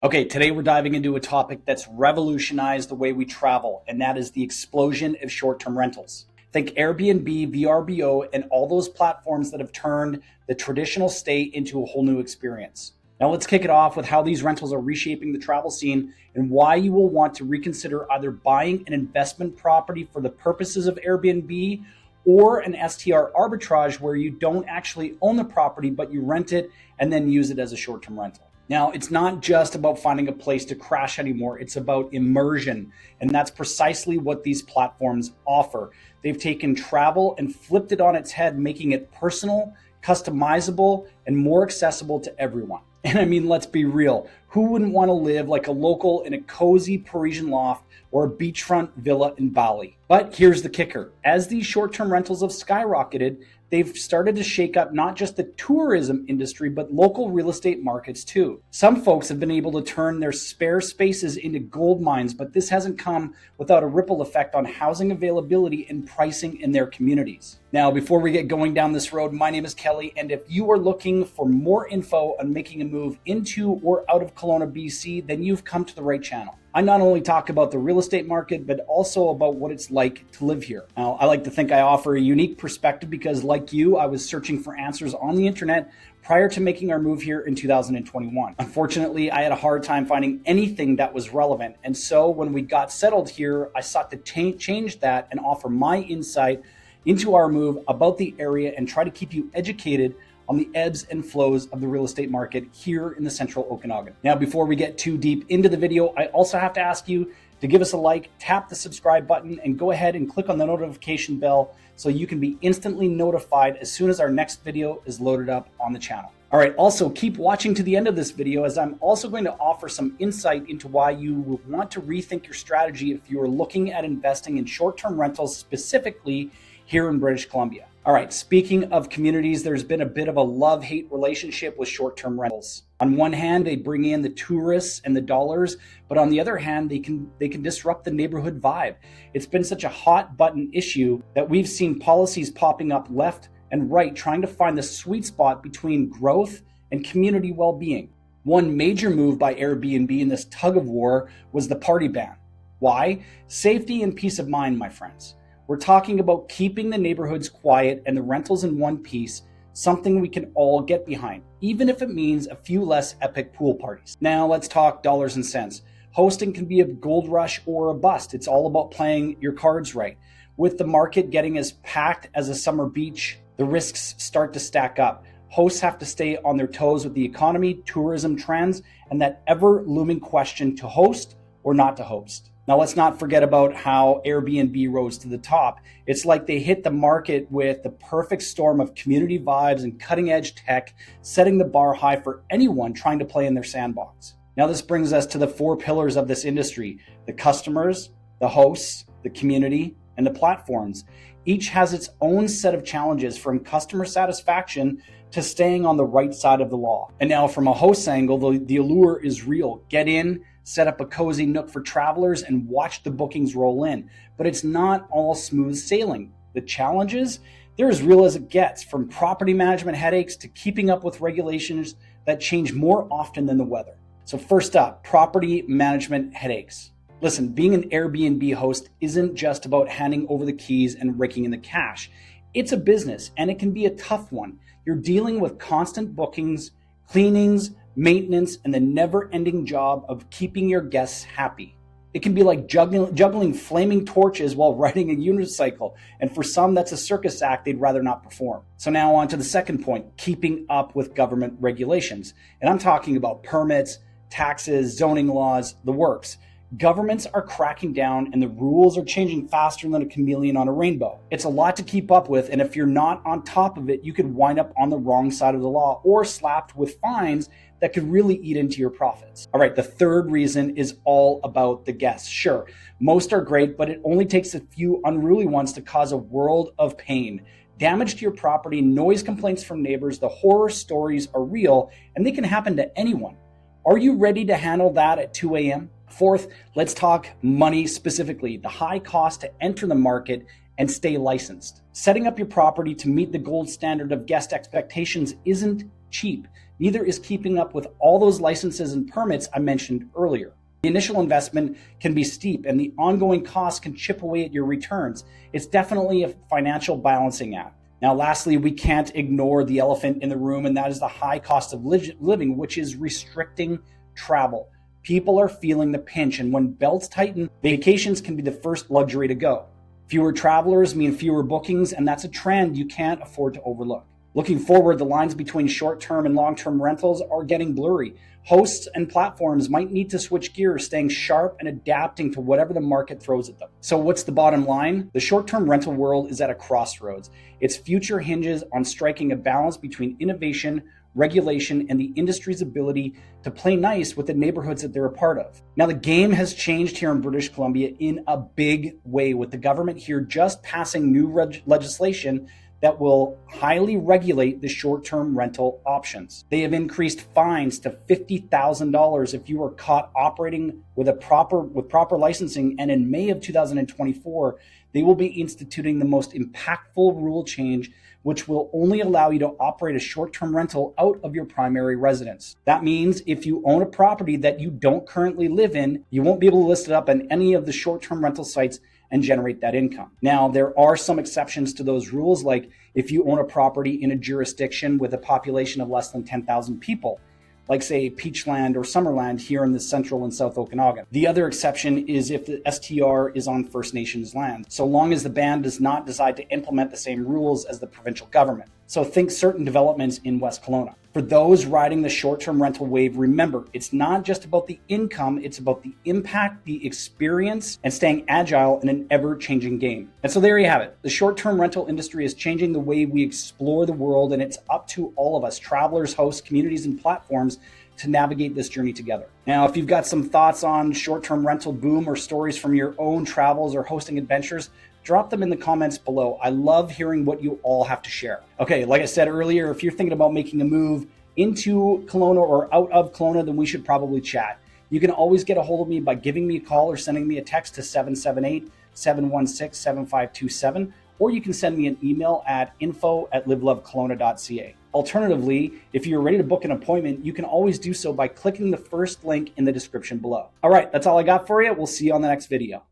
Okay, today we're diving into a topic that's revolutionized the way we travel, and that is the explosion of short-term rentals. Think Airbnb, VRBO, and all those platforms that have turned the traditional stay into a whole new experience. Now let's kick it off with how these rentals are reshaping the travel scene and why you will want to reconsider either buying an investment property for the purposes of Airbnb or an STR arbitrage where you don't actually own the property, but you rent it and then use it as a short-term rental. Now, it's not just about finding a place to crash anymore. It's about immersion. And that's precisely what these platforms offer. They've taken travel and flipped it on its head, making it personal, customizable, and more accessible to everyone. And I mean, let's be real. Who wouldn't want to live like a local in a cozy Parisian loft or a beachfront villa in Bali? But here's the kicker. As these short-term rentals have skyrocketed, they've started to shake up not just the tourism industry, but local real estate markets too. Some folks have been able to turn their spare spaces into gold mines, but this hasn't come without a ripple effect on housing availability and pricing in their communities. Now, before we get going down this road, my name is Kelly, and if you are looking for more info on making a move into or out of Kelowna, BC, then you've come to the right channel. I not only talk about the real estate market, but also about what it's like to live here. Now, I like to think I offer a unique perspective because, like you, I was searching for answers on the internet prior to making our move here in 2021. Unfortunately, I had a hard time finding anything that was relevant. And so when we got settled here, I sought to change that and offer my insight into our move, about the area, and try to keep you educated on the ebbs and flows of the real estate market here in the central Okanagan. Now, before we get too deep into the video, I also have to ask you to give us a like, tap the subscribe button, and go ahead and click on the notification bell so you can be instantly notified as soon as our next video is loaded up on the channel. All right, also keep watching to the end of this video as I'm also going to offer some insight into why you will want to rethink your strategy if you are looking at investing in short-term rentals, specifically here in British Columbia. All right, speaking of communities, there's been a bit of a love-hate relationship with short-term rentals. On one hand, they bring in the tourists and the dollars, but on the other hand, they can disrupt the neighborhood vibe. It's been such a hot button issue that we've seen policies popping up left and right, trying to find the sweet spot between growth and community well-being. One major move by Airbnb in this tug of war was the party ban. Why? Safety and peace of mind, my friends. We're talking about keeping the neighborhoods quiet and the rentals in one piece, something we can all get behind, even if it means a few less epic pool parties. Now let's talk dollars and cents. Hosting can be a gold rush or a bust. It's all about playing your cards right. With the market getting as packed as a summer beach, the risks start to stack up. Hosts have to stay on their toes with the economy, tourism trends, and that ever-looming question to host or not to host. Now, let's not forget about how Airbnb rose to the top. It's like they hit the market with the perfect storm of community vibes and cutting-edge tech, setting the bar high for anyone trying to play in their sandbox. Now, this brings us to the four pillars of this industry: the customers, the hosts, the community, and the platforms. Each has its own set of challenges, from customer satisfaction to staying on the right side of the law. And now, from a host's angle, the allure is real. Get in, set up a cozy nook for travelers, and watch the bookings roll in. But it's not all smooth sailing. The challenges, they're as real as it gets, from property management headaches to keeping up with regulations that change more often than the weather. So first up, property management headaches. Listen, being an Airbnb host isn't just about handing over the keys and raking in the cash. It's a business, and it can be a tough one. You're dealing with constant bookings, cleanings, maintenance, and the never-ending job of keeping your guests happy. It can be like juggling flaming torches while riding a unicycle, and for some, that's a circus act they'd rather not perform. So now on to the second point, keeping up with government regulations. And I'm talking about permits, taxes, zoning laws, the works. Governments are cracking down and the rules are changing faster than a chameleon on a rainbow. It's a lot to keep up with, and if you're not on top of it, you could wind up on the wrong side of the law or slapped with fines that could really eat into your profits. All right, the third reason is all about the guests. Sure, most are great, but it only takes a few unruly ones to cause a world of pain. Damage to your property, noise complaints from neighbors, the horror stories are real, and they can happen to anyone. Are you ready to handle that at 2 a.m.? Fourth, let's talk money specifically, the high cost to enter the market and stay licensed. Setting up your property to meet the gold standard of guest expectations isn't cheap. Neither is keeping up with all those licenses and permits I mentioned earlier. The initial investment can be steep and the ongoing costs can chip away at your returns. It's definitely a financial balancing act. Now, lastly, we can't ignore the elephant in the room, and that is the high cost of living, which is restricting travel. People are feeling the pinch, and when belts tighten, vacations can be the first luxury to go. Fewer travelers mean fewer bookings, and that's a trend you can't afford to overlook. Looking forward, the lines between short-term and long-term rentals are getting blurry. Hosts and platforms might need to switch gears, staying sharp and adapting to whatever the market throws at them. So what's the bottom line? The short-term rental world is at a crossroads. Its future hinges on striking a balance between innovation, regulation, and the industry's ability to play nice with the neighborhoods that they're a part of. Now, the game has changed here in British Columbia in a big way, with the government here just passing new legislation that will highly regulate the short-term rental options. They have increased fines to $50,000 if you are caught operating with proper licensing, and in May of 2024, they will be instituting the most impactful rule change, which will only allow you to operate a short-term rental out of your primary residence. That means if you own a property that you don't currently live in, you won't be able to list it up on any of the short-term rental sites and generate that income. Now, there are some exceptions to those rules, like if you own a property in a jurisdiction with a population of less than 10,000 people, like say Peachland or Summerland here in the central and south Okanagan. The other exception is if the STR is on First Nations land, so long as the band does not decide to implement the same rules as the provincial government. So think certain developments in West Kelowna. For those riding the short-term rental wave, remember, it's not just about the income, it's about the impact, the experience, and staying agile in an ever-changing game. And so there you have it. The short-term rental industry is changing the way we explore the world, and it's up to all of us, travelers, hosts, communities, and platforms, to navigate this journey together. Now, if you've got some thoughts on short-term rental boom or stories from your own travels or hosting adventures, drop them in the comments below. I love hearing what you all have to share. Okay, like I said earlier, if you're thinking about making a move into Kelowna or out of Kelowna, then we should probably chat. You can always get a hold of me by giving me a call or sending me a text to 778-716-7527, or you can send me an email at info@livelovekelowna.ca. Alternatively, if you're ready to book an appointment, you can always do so by clicking the first link in the description below. All right, that's all I got for you. We'll see you on the next video.